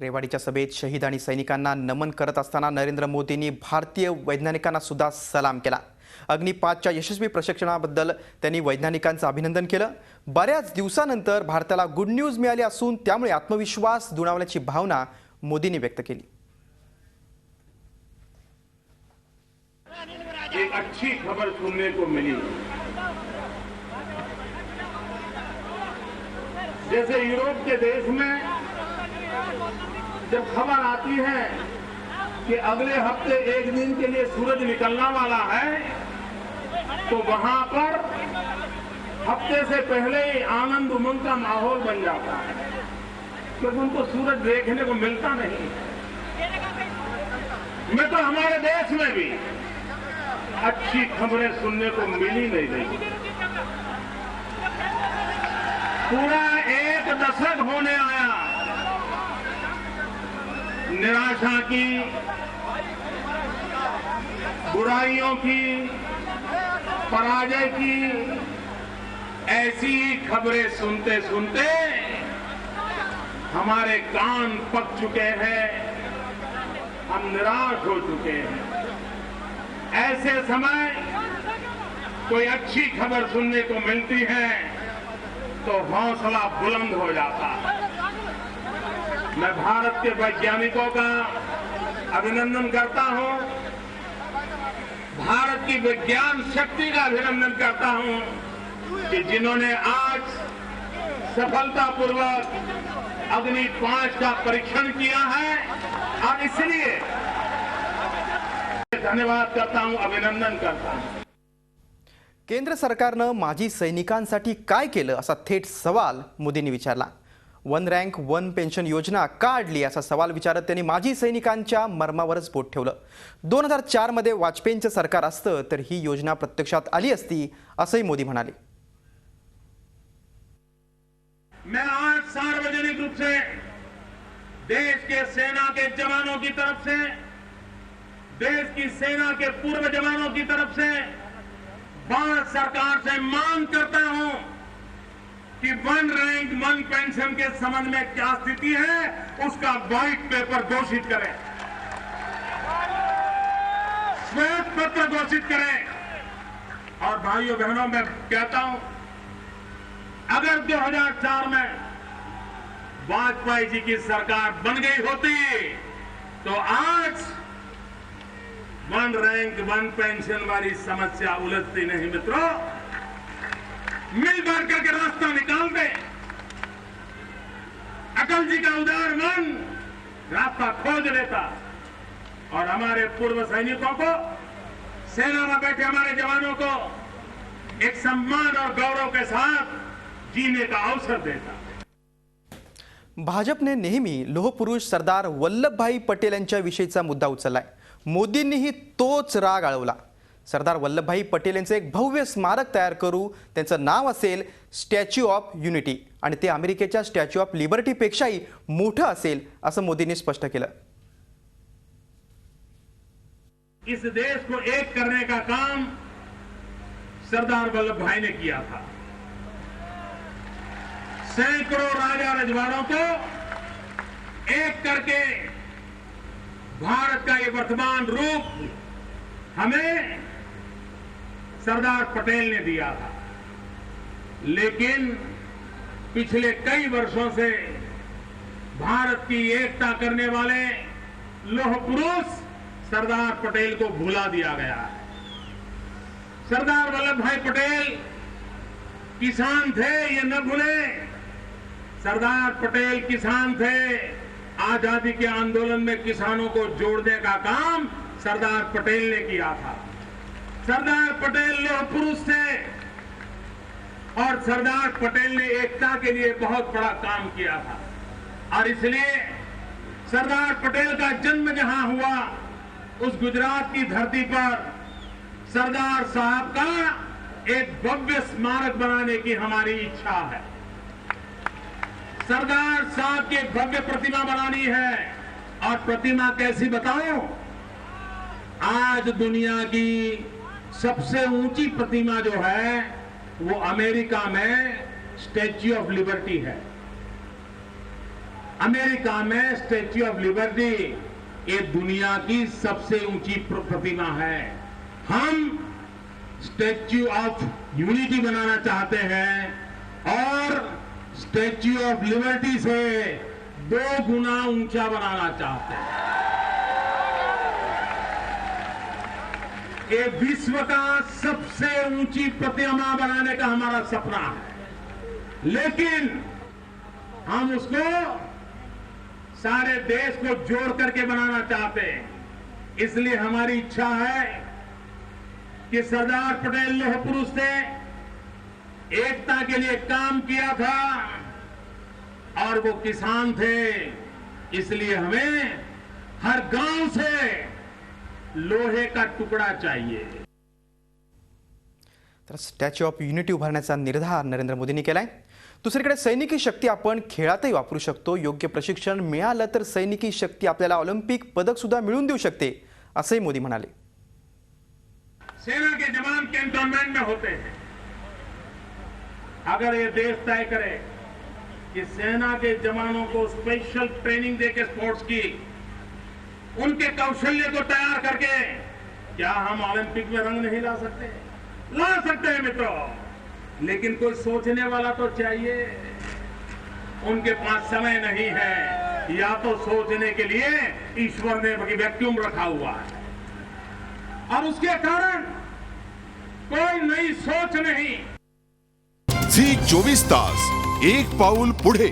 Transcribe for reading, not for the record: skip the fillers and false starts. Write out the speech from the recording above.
रेवाडीच्या सभेत शहीद आणि सैनिकांना नमन करत असताना नरेंद्र मोदींनी भारतीय वैज्ञानिकांना सुद्धा सलाम केला। अग्नि 5च्या यशस्वी प्रशिक्षणाबद्दल त्यांनी वैज्ञानिकांचं अभिनंदन केलं। बऱ्याच दिवसानंतर भारताला गुड न्यूज मिळाली असून त्यामुळे आत्मविश्वास दुणावल्याची भावना मोदींनी व्यक्त केली। एक अच्छी खबर सुनने को मिली। जैसे यूरोप के देश में जब खबर आती है कि अगले हफ्ते एक दिन के लिए सूरज निकलना वाला है, तो वहां पर हफ्ते से पहले ही आनंद उमंग का माहौल बन जाता है, क्योंकि उनको सूरज देखने को मिलता नहीं। मैं तो हमारे देश में भी अच्छी खबरें सुनने को मिली नहीं रही। पूरा एक दशक होने आया निराशा की, बुराइयों की, पराजय की ऐसी खबरें सुनते सुनते हमारे कान पक चुके हैं, हम निराश हो चुके हैं। ऐसे समय कोई अच्छी खबर सुनने को मिलती है तो हौसला बुलंद हो जाता है। मैं भारत के वैज्ञानिकों का अभिनंदन करता हूं, भारत की विज्ञान शक्ति का अभिनंदन करता हूं कि जिन्होंने आज सफलतापूर्वक अग्नि 5 का परीक्षण किया है, और इसलिए धन्यवाद करता हूं, अभिनंदन करता हूं। केंद्र सरकारनं माजी सैनिकांसाठी काय केलं असा थेट सवाल मोदींनी विचारला। वन रँक वन पेन्शन योजना काढली असा सवाल विचारत त्यांनी माजी सैनिकांच्या मर्मावरच बोट ठेवलं। 2004 मध्ये वाजपेयींचं सरकार असतं तर ही योजना प्रत्यक्षात आली असती असंही मोदी म्हणाले। मैं आज सार्वजनिक रूप से देश के सेना के जवानों की तरफ से, देश की सेना के पूर्व जवानों की तरफ से भारत सरकार से मांग करता हूं कि वन रैंक वन पेंशन के संबंध में क्या स्थिति है उसका व्हाइट पेपर घोषित करें, श्वेत पत्र घोषित करें। और भाइयों बहनों, मैं कहता हूं, अगर 2004 में वाजपेयी जी की सरकार बन गई होती तो आज वन रैंक वन पेंशन वाली समस्या उलझती नहीं। मित्रों, मिल बैठ करके रास्ता निकाल दे। अटल जी का उदार मन रास्ता खोज लेता और हमारे पूर्व सैनिकों को, सेना में बैठे हमारे जवानों को एक सम्मान और गौरव के साथ जीने का अवसर देता। भाजपने नेहमी लोहपुरुष सरदार वल्लभभाई पटेल यांच्या विषयीचा मुद्दा उचललाय। मोदींनीही तोच राग आळवला। सरदार वल्लभभाई पटेल यांचे एक भव्य स्मारक तयार करू, त्यांचं नाव असेल स्टॅच्यू ऑफ युनिटी आणि ते अमेरिकेच्या स्टॅच्यू ऑफ लिबर्टी पेक्षाही मोठं असेल असं मोदींनी स्पष्ट केलं। इस देश को एक करने का काम सरदार वल्लभभाई ने किया था। सैकड़ों राजा रजवाड़ों को एक करके भारत का ये वर्तमान रूप हमें सरदार पटेल ने दिया था। लेकिन पिछले कई वर्षों से भारत की एकता करने वाले लौह पुरुष सरदार पटेल को भुला दिया गया है। सरदार वल्लभभाई पटेल किसान थे, ये न भूलें। सरदार पटेल किसान थे। आजादी के आंदोलन में किसानों को जोड़ने का काम सरदार पटेल ने किया था। सरदार पटेल लौह पुरुष थे और सरदार पटेल ने एकता के लिए बहुत बड़ा काम किया था। और इसलिए सरदार पटेल का जन्म जहां हुआ, उस गुजरात की धरती पर सरदार साहब का एक भव्य स्मारक बनाने की हमारी इच्छा है। सरदार साहब की एक भव्य प्रतिमा बनानी है। और प्रतिमा कैसी बताऊं? आज दुनिया की सबसे ऊंची प्रतिमा जो है वो अमेरिका में स्टैच्यू ऑफ लिबर्टी है। अमेरिका में स्टैच्यू ऑफ लिबर्टी ये दुनिया की सबसे ऊंची प्रतिमा है। हम स्टैच्यू ऑफ यूनिटी बनाना चाहते हैं और स्टैच्यू ऑफ लिबर्टी से 2 गुना ऊंचा बनाना चाहते हैं। ये विश्व का सबसे ऊंची प्रतिमा बनाने का हमारा सपना है, लेकिन हम उसको सारे देश को जोड़ करके बनाना चाहते हैं। इसलिए हमारी इच्छा है कि सरदार पटेल लौह पुरुष ने एकता के लिए काम किया था और वो किसान थे, इसलिए हमें हर गांव से लोहे का टुकड़ा चाहिए। तर स्टॅच्यू ऑफ युनिटी उभारण्याचा निर्धार नरेंद्र मोदींनी केलाय। दुसरीकडे सैनिकी शक्ती आपण खेळातही वापरू शकतो। योग्य प्रशिक्षण मिळालं तर सैनिकी शक्ती आपल्याला ऑलिम्पिक पदक सुद्धा मिळवून देऊ शकते, असंही मोदी म्हणाले। सेना के जवान कैंटोनमेंट में होते हैं। अगर ये देश तय करे कि सेना के जवानों को स्पेशल ट्रेनिंग देके स्पोर्ट्स की, उनके कौशल्य को तैयार करके, क्या हम ओलंपिक में रंग नहीं ला सकते? ला सकते हैं मित्रों, लेकिन कोई सोचने वाला तो चाहिए। उनके पास समय नहीं है, या तो सोचने के लिए ईश्वर ने वैक्यूम रखा हुआ है और उसके कारण कोई नई सोच नहीं। झी 24 तास एक पाऊल पुढे।